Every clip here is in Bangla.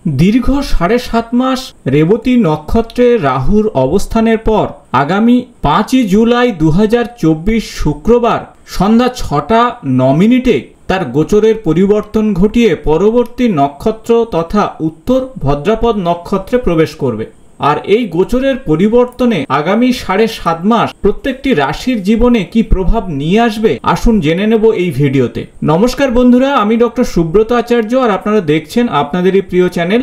দীর্ঘ ৭.৫ মাস রেবতী নক্ষত্রে রাহুর অবস্থানের পর আগামী ৫ই জুলাই ২০২৪ শুক্রবার সন্ধ্যা ৬টা ৯ মিনিটে তার গোচরের পরিবর্তন ঘটিয়ে পরবর্তী নক্ষত্র তথা উত্তর ভদ্রাপদ নক্ষত্রে প্রবেশ করবে। আর এই গোচরের পরিবর্তনে আগামী ৭.৫ মাস প্রত্যেকটি রাশির জীবনে কি প্রভাব নিয়ে আসবে আসুন জেনে নেব এই ভিডিওতে। নমস্কার বন্ধুরা, আমি ডক্টর সুব্রত আচার্য আর আপনারা দেখছেন আপনাদেরই প্রিয় channel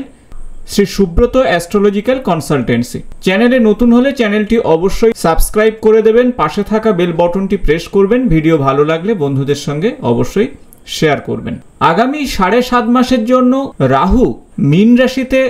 Shri Subrata astrological consultancy. চ্যানেলে নতুন হলে চ্যানেলটি অবশ্যই সাবস্ক্রাইব করে দেবেন, পাশে থাকা বেল বাটনটি প্রেস করবেন, ভিডিও ভালো লাগলে বন্ধুদের সঙ্গে অবশ্যই শেয়ার করবেন। আগামী ৭.৫ মাসের জন্য রাহু মীন রাশিতে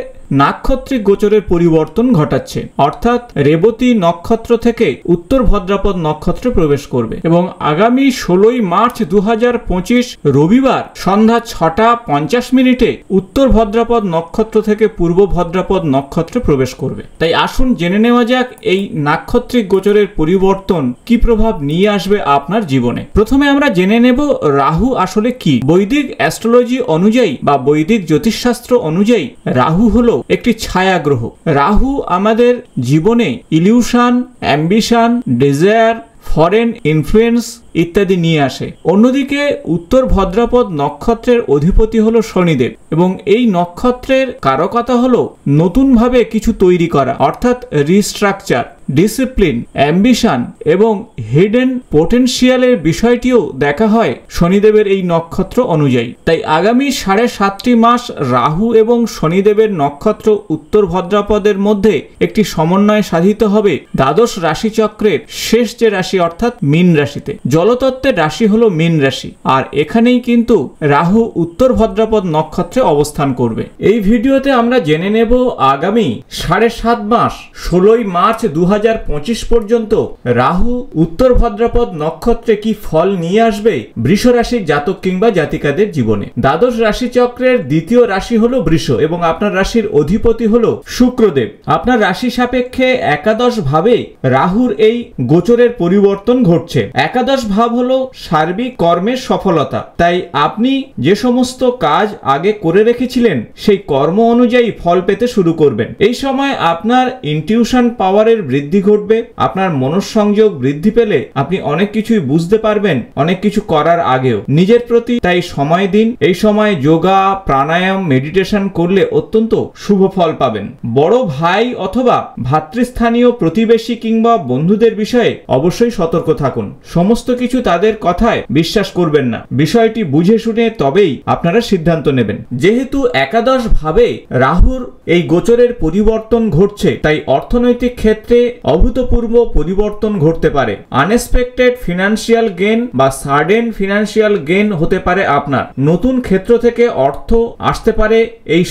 নাক্ষত্রিক গোচরের পরিবর্তন ঘটাচ্ছে, অর্থাৎ রেবতী নক্ষত্র থেকে উত্তর ভদ্রাপদ নক্ষত্রে প্রবেশ করবে এবং আগামী ১৬ই মার্চ ২০২৫ রবিবার সন্ধ্যা ৬টা ৫০ মিনিটে উত্তর ভদ্রাপদ নক্ষত্র থেকে পূর্ব ভদ্রাপদ নক্ষত্রে প্রবেশ করবে। তাই আসুন জেনে নেওয়া যাক এই নাক্ষত্রিক গোচরের পরিবর্তন কি প্রভাব নিয়ে আসবে আপনার জীবনে। প্রথমে আমরা জেনে নেব রাহু আসলে কি। বৈদিক অ্যাস্ট্রোলজি অনুযায়ী বা বৈদিক জ্যোতিষশাস্ত্র অনুযায়ী রাহু হলো একটি ছায়া গ্রহ। রাহু আমাদের জীবনে illusion, ambition, desire, foreign influence ইত্যাদি নিয়ে আসে। অন্যদিকে উত্তর ভদ্রাপদ নক্ষত্রের অধিপতি হলো শনিদেব এবং এই নক্ষত্রের কারকতা হলো নতুনভাবে কিছু তৈরি করা, অর্থাৎ রিস্ট্রাকচার, ডিসিপ্লিন, অ্যাম্বিশন এবং হিডেন পোটেনশিয়ালের বিষয়টিও দেখা হয় শনিদেবের এই নক্ষত্র অনুযায়ী। তাই আগামী ৭.৫ মাস রাহু এবং শনিদেবের নক্ষত্র উত্তর ভদ্রাপদের মধ্যে একটি সমন্বয় সাধিত হবে দ্বাদশ রাশিচক্রের শেষ যে রাশি অর্থাৎ মীন রাশিতে। জলতত্ত্বের রাশি হলো মীন রাশি আর এখানেই কিন্তু রাহু উত্তর ভদ্রাপদ নক্ষত্রে অবস্থান করবে। এই ভিডিওতে আমরা জেনে নেব আগামী ৭.৫ মাস ১৬ই মার্চ ২০২৫ পর্যন্ত রাহু উত্তর ভদ্রাপদ নক্ষত্রে কি ফল নিয়ে আসবে বৃষ রাশির জাতক কিংবা জাতিকাদের জীবনে। দ্বাদশ রাশিচক্রের দ্বিতীয় রাশি হলো বৃষ এবং আপনার রাশির অধিপতি হলো শুক্রদেব। আপনার রাশি সাপেক্ষে একাদশ ভাবে রাহুর এই গোচরের পরিবর্তন ঘটছে। একাদশ ভাব হলো সার্বিক কর্মের সফলতা। তাই আপনি যে সমস্ত কাজ আগে করে রেখেছিলেন সেই কর্ম অনুযায়ী ফল পেতে শুরু করবেন। এই সময় আপনার ইনটিউশন পাওয়ারের বৃদ্ধি ঘটবে, আপনার মনঃসংযোগ বৃদ্ধি পেলে আপনি অনেক কিছুই বুঝতে পারবেন অনেক কিছু করার আগেও। নিজের প্রতি তাই সময় দিন। এই সময় যোগা, প্রাণায়াম, মেডিটেশন করলে অত্যন্ত শুভ ফল পাবেন। বড় ভাই অথবা ভাতৃস্থানীয় প্রতিবেশী কিংবা বন্ধুদের বিষয়ে অবশ্যই সতর্ক থাকুন। সমস্ত কিছু তাদের কথায় বিশ্বাস করবেন না, বিষয়টি বুঝে শুনে তবেই আপনারা সিদ্ধান্ত নেবেন। যেহেতু একাদশ ভাবে রাহুর এই গোচরের পরিবর্তন ঘটছে তাই অর্থনৈতিক ক্ষেত্রে অভূতপূর্ব পরিবর্তন ঘটতে পারে। আনএক্সপেক্টেড ফিনান্সিয়াল গেইন বা সাডেন ফিনান্সিয়াল গেইন হতে পারে। আপনার নতুন ক্ষেত্র থেকে অর্থ আসতে পারে এই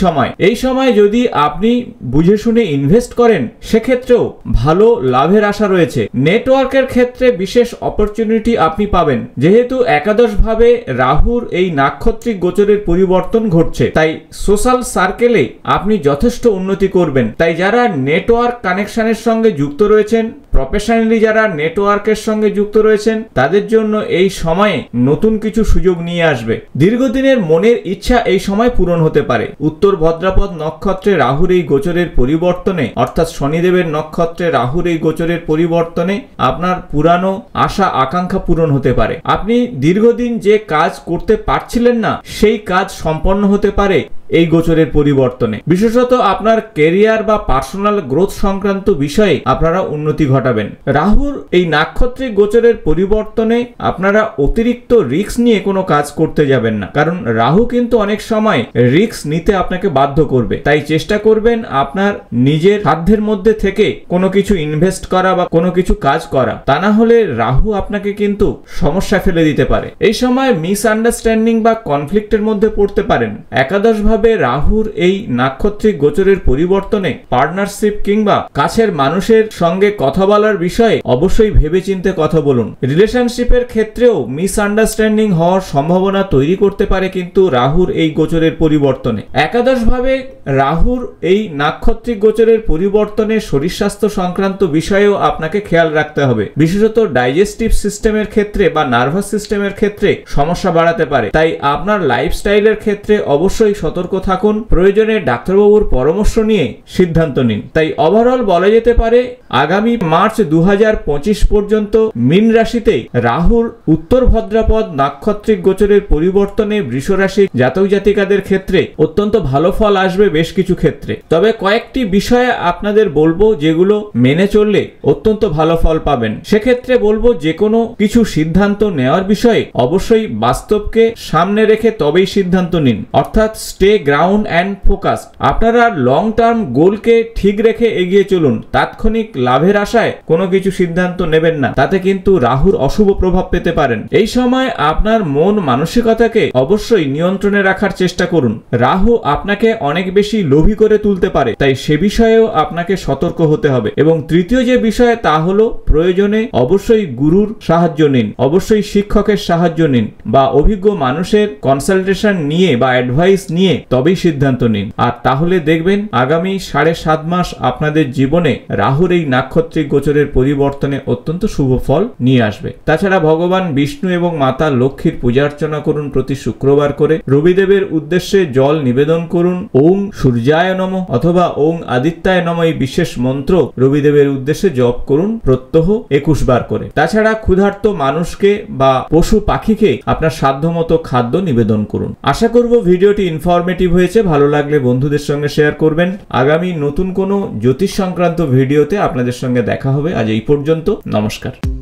সময় যদি আপনি বুঝে শুনে ইনভেস্ট করেন সেক্ষেত্রেও ভালো লাভের আশা রয়েছে। নেটওয়ার্কের ক্ষেত্রে বিশেষ অপরচুনিটি আপনি পাবেন। যেহেতু একাদশ ভাবে রাহুর এই নাক্ষত্রিক গোচরের পরিবর্তন ঘটছে তাই সোশ্যাল সার্কেলে আপনি যথেষ্ট উন্নতি করবেন। তাই যারা নেটওয়ার্ক কানেকশনের সঙ্গে যুক্ত রয়েছেন, প্রফেশনালি যারা নেটওয়ার্কের সঙ্গে যুক্ত রয়েছেন তাদের জন্য এই সময়ে নতুন কিছু সুযোগ নিয়ে আসবে। দীর্ঘদিনের মনের ইচ্ছা এই সময় পূরণ হতে পারে। উত্তর ভদ্রাপদ নক্ষত্রে রাহুর এই গোচরের পরিবর্তনে অর্থাৎ শনিদেবের নক্ষত্রে রাহুর এই গোচরের পরিবর্তনে আপনার পুরানো আশা আকাঙ্ক্ষা পূরণ হতে পারে। আপনি দীর্ঘদিন যে কাজ করতে পারছিলেন না সেই কাজ সম্পন্ন হতে পারে এই গোচরের পরিবর্তনে। বিশেষত আপনার ক্যারিয়ার বা পার্সোনাল গ্রোথ সংক্রান্ত বিষয়ে আপনারা উন্নতি ঘটাবেন। রাহুর এই নাক্ষত্রিক গোচরের পরিবর্তনে আপনারা অতিরিক্ত রিস্ক নিয়ে কোনো কাজ করতে যাবেন না, কারণ রাহু কিন্তু অনেক সময় রিস্ক নিতে আপনাকে বাধ্য করবে। তাই চেষ্টা করবেন আপনার নিজের সাধ্যের মধ্যে থেকে কোনো কিছু ইনভেস্ট করা বা কোনো কিছু কাজ করা, তা না হলে রাহু আপনাকে কিন্তু সমস্যা ফেলে দিতে পারে। এই সময় মিসআন্ডারস্ট্যান্ডিং বা কনফ্লিক্টের মধ্যে পড়তে পারেন। একাদশ ভাবে রাহুর এই নাক্ষত্রিক গোচরের পরিবর্তনে পার্টনারশিপ কিংবা কাছের মানুষের সঙ্গে কথা বলার বিষয়ে অবশ্যই ভেবেচিন্তে কথা বলুন। রিলেশনশিপের ক্ষেত্রেও মিসআন্ডারস্ট্যান্ডিং হওয়ার সম্ভাবনা তৈরি করতে পারে কিন্তু রাহুর এই গোচরের পরিবর্তনে। একাদশ ভাবে রাহুর এই নাক্ষত্রিক গোচরের পরিবর্তনে শরীর স্বাস্থ্য সংক্রান্ত বিষয়েও আপনাকে খেয়াল রাখতে হবে। বিশেষত ডাইজেস্টিভ সিস্টেমের ক্ষেত্রে বা নার্ভাস সিস্টেমের ক্ষেত্রে সমস্যা বাড়াতে পারে। তাই আপনার লাইফস্টাইলের ক্ষেত্রে অবশ্যই সতর্ক সতর্ক থাকুন, প্রয়োজনে ডাক্তারবাবুর পরামর্শ নিয়ে সিদ্ধান্ত নিন। তাই ওভারঅল বলা যেতে পারে আগামী মার্চ 2025 পর্যন্ত মীন রাশিতে রাহুর উত্তর ভদ্রাপদ নাক্ষত্রিক গোচরের পরিবর্তনে বৃষ রাশি জাতক জাতিকাদের ক্ষেত্রে অত্যন্ত ভালো ফল আসবে বেশ কিছু ক্ষেত্রে। তবে কয়েকটি বিষয়ে আপনাদের বলবো যেগুলো মেনে চললে অত্যন্ত ভালো ফল পাবেন। সেক্ষেত্রে বলবো যে কোনো কিছু সিদ্ধান্ত নেওয়ার বিষয়ে অবশ্যই বাস্তবকে সামনে রেখে তবেই সিদ্ধান্ত নিন, অর্থাৎ স্টে গ্রাউন্ড অ্যান্ড ফোকাস। আপনারা লং টার্ম গোলকে ঠিক রেখে এগিয়ে চলুন, তাৎক্ষণিক লাভের আশায় কোনো কিছু সিদ্ধান্ত নেবেন না, তাতে কিন্তু রাহুর অশুভ প্রভাব পেতে পারেন। এই সময় আপনার মন মানসিকতাকে অবশ্যই নিয়ন্ত্রণে রাখার চেষ্টা করুন। রাহু আপনাকে অনেক বেশি লোভী করে তুলতে পারে, তাই সে বিষয়েও আপনাকে সতর্ক হতে হবে। এবং তৃতীয় যে বিষয় তা হলো প্রয়োজনে অবশ্যই গুরুর সাহায্য নিন, অবশ্যই শিক্ষকের সাহায্য নিন বা অভিজ্ঞ মানুষের কনসালটেশন নিয়ে বা অ্যাডভাইস নিয়ে তবেই সিদ্ধান্ত নিন। আর তাহলে দেখবেন আগামী 7.5 মাস আপনাদের জীবনে রাহুর এই নাক্ষত্রিক গোচরের পরিবর্তনে অত্যন্ত শুভ ফল নিয়ে আসবে। তাছাড়া ভগবান বিষ্ণু এবং মাতা লক্ষ্মীর পূজা অর্চনা করুন প্রতি শুক্রবার করে। রবিদেবের উদ্দেশ্যে জল নিবেদন করুন। ওং সূর্যায় নমঃ অথবা ওং আদিত্যায় নমঃ এই বিশেষ মন্ত্র রবিদেবের উদ্দেশ্যে জপ করুন প্রত্যহ 21 বার করে। তাছাড়া ক্ষুধার্ত মানুষকে বা পশু পাখিকে আপনার সাধ্যমতো খাদ্য নিবেদন করুন। আশা করব ভিডিওটি ইনফরমেটিভ হয়েছে। ভালো লাগলে বন্ধুদের সঙ্গে শেয়ার করবেন। আগামী নতুন কোনো জ্যোতিষ সংক্রান্ত ভিডিওতে আপনাদের সঙ্গে দেখা হবে। আজ এই পর্যন্ত, নমস্কার।